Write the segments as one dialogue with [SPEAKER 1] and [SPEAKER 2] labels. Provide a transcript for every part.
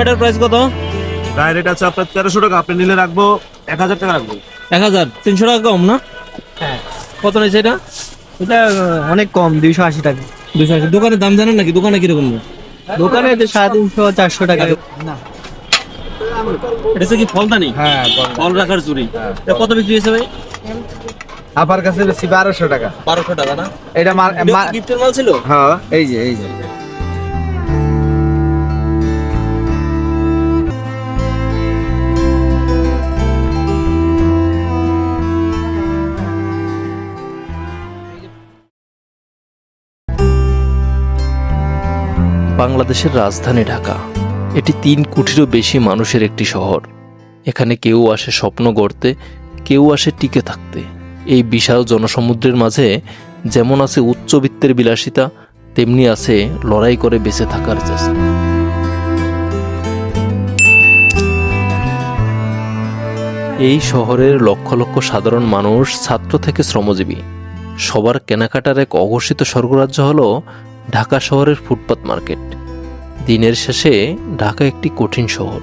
[SPEAKER 1] এটার প্রাইস কত?
[SPEAKER 2] গায়ের রেট আছে আপনার 1300 টাকা, আপনি নিলে রাখবো 1000 টাকা রাখবো।
[SPEAKER 1] 1000, 300 টাকা কম না?
[SPEAKER 3] হ্যাঁ,
[SPEAKER 1] কত নিয়েছে এটা?
[SPEAKER 3] এটা অনেক কম, 280 টাকা।
[SPEAKER 1] 280। দোকানের দাম জানেন নাকি? দোকানে কিরকম?
[SPEAKER 3] দোকানে 350 400 টাকা।
[SPEAKER 1] এটা হচ্ছে কি ফলদানি?
[SPEAKER 3] হ্যাঁ,
[SPEAKER 1] ফল রাখার চুরি। এটা কত বিক্রি হয়েছে ভাই?
[SPEAKER 3] আমার কাছে বেশি 1200 টাকা।
[SPEAKER 1] 1200 টাকা না?
[SPEAKER 3] এটা
[SPEAKER 1] গিফটের মাল ছিল?
[SPEAKER 3] হ্যাঁ, এই যে
[SPEAKER 4] বাংলাদেশের রাজধানী ঢাকা, এটি 3 কোটিরও বেশি মানুষের একটি শহর। এখানে কেউ আসে স্বপ্ন গড়তে, কেউ আসে টিকে থাকতে। এই বিশাল জনসমুদ্রের মাঝে যেমন আছে উচ্চবিত্তের বিলাসিতা, তেমনি আছে লড়াই করে বেঁচে থাকার চেষ্টা। এই শহরের লক্ষ লক্ষ সাধারণ মানুষ, ছাত্র থেকে শ্রমজীবী, সবার কেনাকাটার এক অঘোষিত স্বর্গরাজ্য হলো ঢাকা শহরের ফুটপাত মার্কেট। দিনের শেষে ঢাকা একটি কঠিন শহর,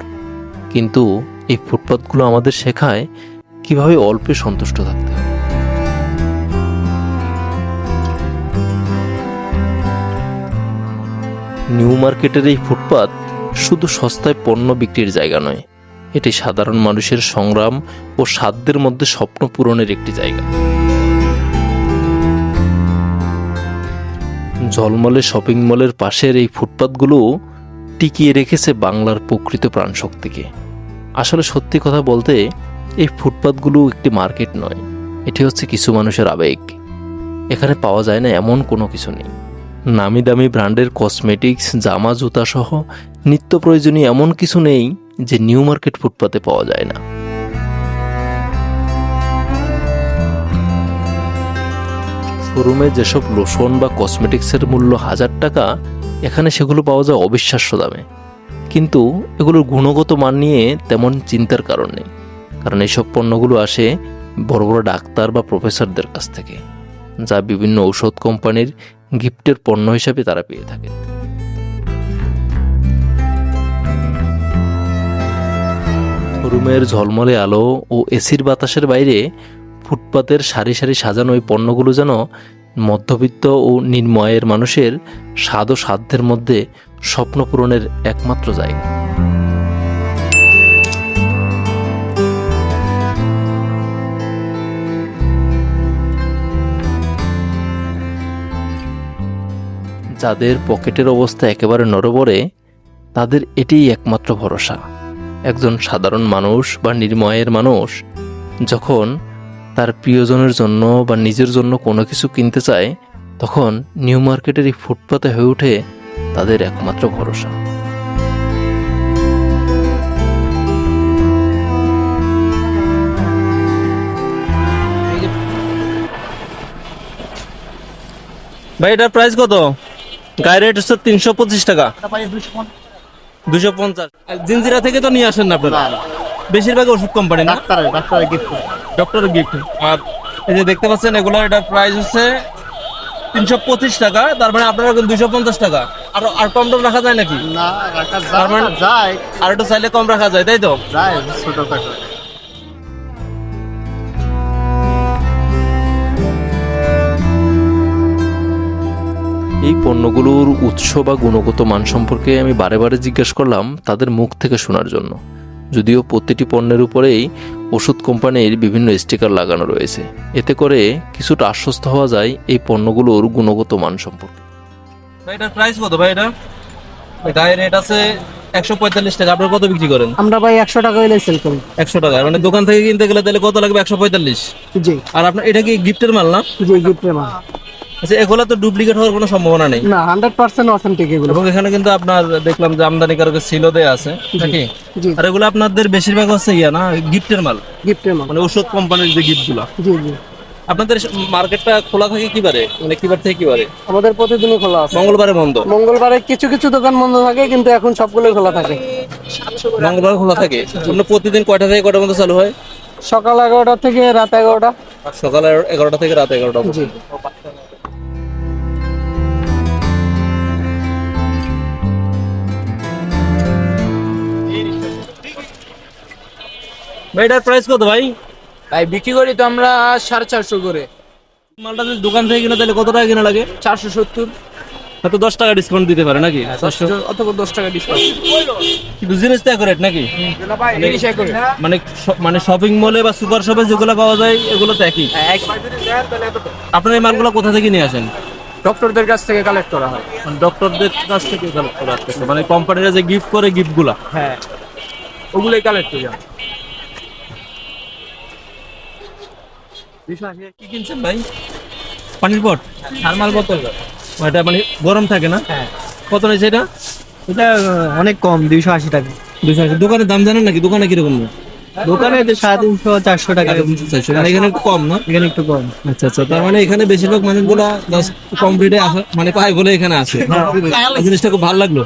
[SPEAKER 4] কিন্তু এই ফুটপাতগুলো আমাদের শেখায় কিভাবে অল্পে সন্তুষ্ট থাকতে হয়। নিউ মার্কেটের এই ফুটপাত শুধু সস্তায় পণ্য বিক্রির জায়গা নয়, এটি সাধারণ মানুষের সংগ্রাম ও সাধ্যের মধ্যে স্বপ্ন পূরণের একটি জায়গা। ঝলমলে শপিং মলের পাশের এই ফুটপাতগুলো টিকিয়ে রেখেছে বাংলার প্রকৃত প্রাণশক্তিকে। আসলে সত্যি কথা বলতে এই ফুটপাতগুলো একটি মার্কেট নয়, এটি হচ্ছে কিছু মানুষের আবেগ। এখানে পাওয়া যায় না এমন কোনো কিছু নেই। নামি দামি ব্র্যান্ডের কসমেটিক্স, জামা, জুতা সহ নিত্য প্রয়োজনীয় এমন কিছু নেই যে নিউ মার্কেট ফুটপাতে পাওয়া যায় না। শোরুমে যেসব লোশন বা কসমেটিক্সের মূল্য 1000 টাকা, এখানে সেগুলো পাওয়া যায় অবিশ্বাস্য দামে। কিন্তু এগুলোর গুণগত মান নিয়ে তেমন চিন্তার কারণ নেই, কারণ এইসব পণ্যগুলো আসে বড় বড় ডাক্তার বা প্রফেসরদের কাছ থেকে, যা বিভিন্ন ঔষধ কোম্পানির গিফটের পণ্য হিসাবে তারা পেয়ে থাকে। শোরুমের ঝলমলে আলো ও এসির বাতাসের বাইরে ফুটপাতের সারি সারি সাজানো এই পণ্যগুলো যেন মধ্যবিত্ত ও নিম্ন আয়ের মানুষের স্বাদ ও সাধ্যের মধ্যে স্বপ্ন পূরণের একমাত্র জায়গা। যাদের পকেটের অবস্থা একেবারে নড়বড়ে, তাদের এটিই একমাত্র ভরসা। একজন সাধারণ মানুষ বা নিম্ন আয়ের মানুষ যখন তার প্রিয়জনের জন্য বা নিজের জন্য কোনো কিছু কিনতে চায়, তখন নিউ মার্কেটের এই ফুটপাতে হয়ে ওঠে তাদের একমাত্র ভরসা।
[SPEAKER 1] ভাই এটার প্রাইস কত? গায়ের রেট হচ্ছে 325 টাকা। 250। জিনজিরা থেকে তো নিয়ে আসেন না আপনারা? বেশিরভাগ ওষুধ কোম্পানি না? ডক্টরের গিফট। আর এই যে দেখতে পাচ্ছেন এগুলো, এটার প্রাইস হচ্ছে 325 টাকা। তার মানে আপনারা 250 টাকা। আর কম দাম রাখা যায় নাকি?
[SPEAKER 3] না, রাখা
[SPEAKER 1] তার মানে
[SPEAKER 3] যায়,
[SPEAKER 1] আর একটু চাইলে কম রাখা যায়, তাই তো?
[SPEAKER 3] যায় ছোট টাকা।
[SPEAKER 4] এই পণ্যগুলোর উৎস বা গুণগত মান সম্পর্কে আমি বারে বারে জিজ্ঞাসা করলাম তাদের মুখ থেকে শোনার জন্য। যদিও প্রতিটি পণ্যের উপরেই ওষুধ কোম্পানির বিভিন্ন স্টিকার লাগানো রয়েছে, এতে করে কিছুটা আশ্বস্ত হওয়া যায় এই পণ্যগুলোর গুণগত মান সম্পর্কে।
[SPEAKER 1] ভাই এটার প্রাইস কত ভাই? এটা গায়ের রেট আছে 145 টাকা। আপনারা কত বিক্রি করেন?
[SPEAKER 3] আমরা ভাই 100 টাকা হইলে সেল করি।
[SPEAKER 1] 100 টাকা। মানে দোকান থেকে কিনতে গেলে তাহলে কত লাগবে? 145।
[SPEAKER 3] জি
[SPEAKER 1] আর আপনার এটা কি গিফটের মাল না?
[SPEAKER 3] জি, গিফটের মাল।
[SPEAKER 1] আচ্ছা, এগুলো তো ডুপ্লিকেট হওয়ার কোনো সম্ভাবনা নেই
[SPEAKER 3] না, 100% অথেন্টিক এগুলো।
[SPEAKER 1] এবং এখানে কিন্তু আপনার দেখলাম যে আমদানিকারকের সিল দেয়া আছে নাকি?
[SPEAKER 3] জি,
[SPEAKER 1] আর এগুলো আপনাদের বেশিরভাগ হচ্ছে ইয়া না, গিফটের মাল,
[SPEAKER 3] গিফটের মাল।
[SPEAKER 1] মানে ওষুধ কোম্পানির যে গিফটগুলো।
[SPEAKER 3] জি জি।
[SPEAKER 1] আপনাদের মার্কেটটা খোলা থাকে কিবারে? মানে কিবার থেকে কিবারে?
[SPEAKER 3] আমাদের প্রতিদিনই খোলা আছে।
[SPEAKER 1] মঙ্গলবারে বন্ধ?
[SPEAKER 3] মঙ্গলবারে কিছু কিছু দোকান বন্ধ থাকে, কিন্তু এখন সবগুলোই খোলা থাকে।
[SPEAKER 1] মঙ্গলবার খোলা থাকে। অন্য প্রতিদিন কয়টা থেকে কয়টা পর্যন্ত চালু হয়?
[SPEAKER 3] সকাল 11টা থেকে রাত 11টা।
[SPEAKER 1] সকাল 11টা থেকে রাত 11টা।
[SPEAKER 3] জি।
[SPEAKER 1] ভাই এটার প্রাইস কত ভাই?
[SPEAKER 5] ভাই বিক্রি করি তো আমরা 450 করে।
[SPEAKER 1] মালটা যদি দোকান থেকে কিনে তাহলে কত টাকা কিনা লাগে?
[SPEAKER 5] 470
[SPEAKER 1] হয়তো 10 টাকা ডিসকাউন্ট দিতে পারে নাকি?
[SPEAKER 5] অথবা 10 টাকা ডিসকাউন্ট।
[SPEAKER 1] কিন্তু জিনিস তো অ্যাকুরেট নাকি?
[SPEAKER 5] করে
[SPEAKER 1] মানে মানে শপিং মলে বা সুপার শপে যেগুলো পাওয়া যায় এগুলো তো একই। আপনার এই মালগুলো কোথা থেকে নিয়ে আসেন?
[SPEAKER 5] ডক্টরদের কাছ থেকে কালেক্ট করা হয়।
[SPEAKER 1] মানে ডক্টরদের কাছ থেকে কালেক্ট করে আসতেছে, মানে কোম্পানিরা যে গিফট করে গিফটগুলা।
[SPEAKER 5] হ্যাঁ, ওগুলোই কালেক্ট করি আমরা।
[SPEAKER 1] কি কিনছেন ভাই? পানির পট,
[SPEAKER 5] থার্মাল বোতল।
[SPEAKER 1] এটা মানে গরম থাকে না?
[SPEAKER 5] হ্যাঁ,
[SPEAKER 1] কত নিয়েছে এটা?
[SPEAKER 3] এটা অনেক কম, 280 টাকা।
[SPEAKER 1] 280। দোকানের দাম জানেন নাকি? দোকানে কিরকম?
[SPEAKER 3] দোকানে 350 400 টাকা।
[SPEAKER 1] মানে এখানে একটু কম না?
[SPEAKER 3] এখানে একটু কম।
[SPEAKER 1] আচ্ছা আচ্ছা, তার মানে এখানে বেশিরভাগ মানুষগুলো কম রেটে আসা মানে পায় বলে এখানে আসে। এই জিনিসটা খুব ভালো লাগলো।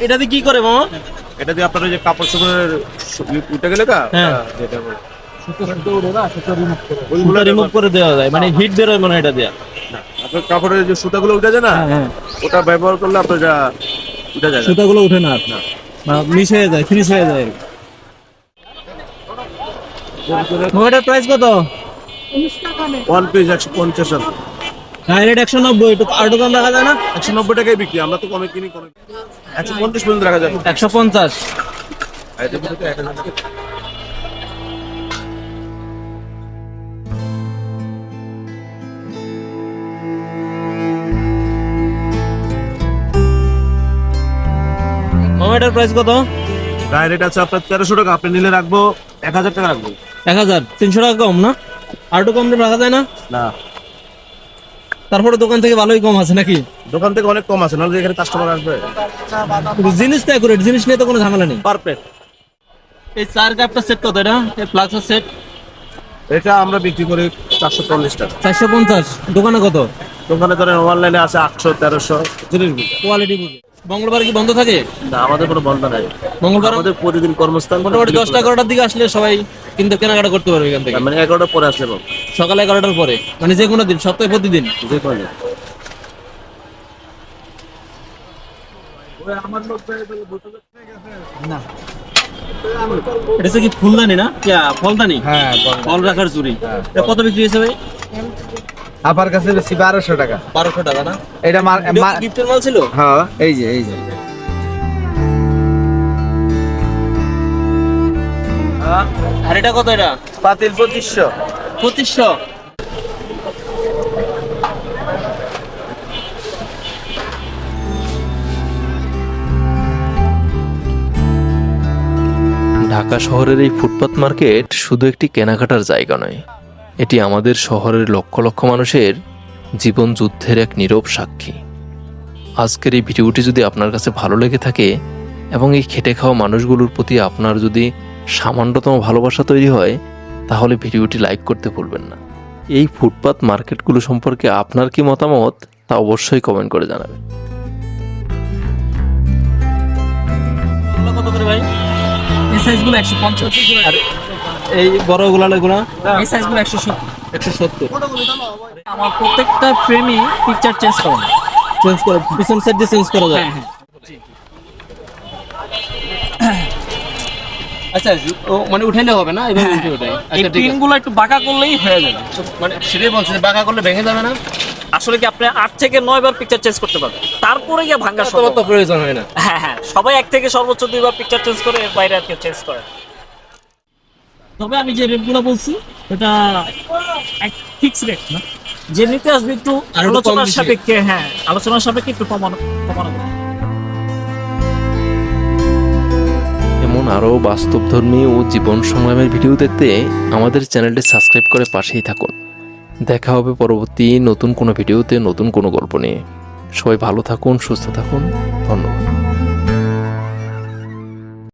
[SPEAKER 1] এটাতে কি করে মামা?
[SPEAKER 2] এটা দিয়ে আপনার ওই যে কাপড় চোপড়ের উঠে গেলে
[SPEAKER 1] হ্যাঁ।
[SPEAKER 2] ওইগুলো
[SPEAKER 1] রিমুভ করে দেওয়া যায়, মানে হিট বেরোয় মনে হয় এটা দেয়া।
[SPEAKER 2] আপনার কাপড়ের যে সুতাগুলো উঠে যায় না,
[SPEAKER 1] হ্যাঁ,
[SPEAKER 2] ওটা ব্যবহার করলে আপনার যা উঠে যায় না।
[SPEAKER 1] সুতাগুলো উঠে না মিশ হয়ে যায়, ফিনিশ হয়ে যায়। ওটার প্রাইস কত?
[SPEAKER 2] ওয়ান পিস 150 টাকা।
[SPEAKER 1] হ্যাঁ, রেট 190। একটু আর একটু কম রাখা যায় না?
[SPEAKER 2] 190 টাকায় বিক্রি, আমরা তো কমে কিনি, কমে 150 পর্যন্ত রাখা যাবে।
[SPEAKER 1] 150।
[SPEAKER 2] এটার ভিতরে 1000 টাকা।
[SPEAKER 1] মামা এটার প্রাইস কত?
[SPEAKER 2] গায়ের রেট আছে আপনার 1300 টাকা, আপনি নিলে রাখবো 1000 টাকা রাখবো।
[SPEAKER 1] 1000। 300 টাকা কম না? আর একটু কম রাখা যায় না?
[SPEAKER 2] না,
[SPEAKER 1] তারপরে দোকান থেকে ভালোই কম আছে নাকি?
[SPEAKER 2] দোকান থেকে অনেক কম আছে, নাহলে এখানে কাস্টমার আসবে।
[SPEAKER 1] কিন্তু জিনিস তো অ্যাকুরেট, জিনিস নিয়ে তো কোনো ঝামেলা নেই।
[SPEAKER 2] পারফেক্ট।
[SPEAKER 1] এই চার কাপটা সেট কত এটা? এই ফ্লাক্সের সেট
[SPEAKER 2] এটা আমরা বিক্রি করি 440 টাকা।
[SPEAKER 1] 450। দোকানে কত?
[SPEAKER 2] দোকানে ধরেন অনলাইনে আছে 800 1300 জিনিস বিক্রি।
[SPEAKER 1] কোয়ালিটি বুঝে। মঙ্গলবার কি বন্ধ থাকে?
[SPEAKER 2] না, আমাদের কোনো বন্ধ নাই,
[SPEAKER 1] মঙ্গলবার
[SPEAKER 2] আমাদের প্রতিদিন কর্মস্থান।
[SPEAKER 1] মোটামুটি 10টা 11টার দিকে আসলে সবাই কিন্তু কেনাকাটা করতে পারবে এখান থেকে।
[SPEAKER 2] মানে 11টার পরে আসলে পাবো।
[SPEAKER 1] সকাল 11টার পরে, মানে যে কোনো দিন, সপ্তাহে প্রতিদিন।
[SPEAKER 2] যে কোনো
[SPEAKER 1] এটা হচ্ছে কি ফুলদানি না? ফলদানি? হ্যাঁ, ফল রাখার চুরি। এটা কত বিক্রি হয়েছে ভাই?
[SPEAKER 3] আমার কাছে বেশি 1200 টাকা।
[SPEAKER 1] 1200 টাকা না?
[SPEAKER 3] এটা
[SPEAKER 1] গিফটের মাল ছিল?
[SPEAKER 3] হ্যাঁ, এই যে
[SPEAKER 1] আর এটা কত? এটা
[SPEAKER 3] পাতিল 2500।
[SPEAKER 1] 2500।
[SPEAKER 4] ঢাকা শহরের এই ফুটপাত মার্কেট শুধু একটি কেনাকাটার জায়গা নয়, এটি আমাদের শহরের লক্ষ লক্ষ মানুষের জীবন যুদ্ধের এক নীরব সাক্ষী। আজকের এই ভিডিওটি যদি আপনার কাছে ভালো লেগে থাকে এবং এই খেটে খাওয়া মানুষগুলোর প্রতি আপনার যদি সামান্যতম ভালোবাসা তৈরি হয়, তাহলে ভিডিওটি লাইক করতে ভুলবেন না। এই ফুটপাত মার্কেটগুলো সম্পর্কে আপনার কি মতামত তা অবশ্যই কমেন্ট করে জানাবেন।
[SPEAKER 1] কত করে ভাই?
[SPEAKER 5] এই সাইজগুলো 150
[SPEAKER 1] আর এই বড়গুলো এগুলো?
[SPEAKER 5] এই সাইজগুলো 170।
[SPEAKER 1] 170।
[SPEAKER 5] আমার প্রত্যেকটা ফ্রেমই পিকচার চেঞ্জ করা।
[SPEAKER 1] চেঞ্জ করে পিছন সাইড দিয়ে চেঞ্জ করা যায়?
[SPEAKER 5] হ্যাঁ।
[SPEAKER 1] আচ্ছা, ও মানে উঠাইলে হবে না? এভাবে উঠে ওঠে?
[SPEAKER 5] এই
[SPEAKER 1] আচ্ছা, ঠিক আছে।
[SPEAKER 5] পিনগুলো একটু বাঁকা করলেই হয়ে যাবে।
[SPEAKER 1] মানে সেটাই বলছে যে বাঁকা করলে ভেঙে যাবে না?
[SPEAKER 5] আসলে কি আপনি 8 থেকে 9 বার পিকচার চেঞ্জ করতে পারবেন, তারপরে গিয়ে ভাঙা
[SPEAKER 1] তোমার
[SPEAKER 5] সম্ভব।
[SPEAKER 1] তো প্রয়োজন হয় না।
[SPEAKER 5] হ্যাঁ, সবাই 1 থেকে সর্বোচ্চ 2 বার পিকচার চেঞ্জ করে, এর বাইরে আর কেউ চেঞ্জ করে না। তবে আমি যে রেটগুলো বলছি এটা এক ফিক্স রেট না, যে নিতে আসবে একটু
[SPEAKER 1] আর একটু কম
[SPEAKER 5] আলোচনার
[SPEAKER 1] বেশি।
[SPEAKER 5] সাপেক্ষে, হ্যাঁ আলোচনার সাপেক্ষে একটু কমানো যাবে।
[SPEAKER 4] এমন আরও বাস্তবধর্মী ও জীবন সংগ্রামের ভিডিও দেখতে আমাদের চ্যানেলটি সাবস্ক্রাইব করে পাশেই থাকুন। দেখা হবে পরবর্তী নতুন কোনো ভিডিওতে নতুন কোনো গল্প নিয়ে। সবাই ভালো থাকুন, সুস্থ থাকুন, ধন্যবাদ।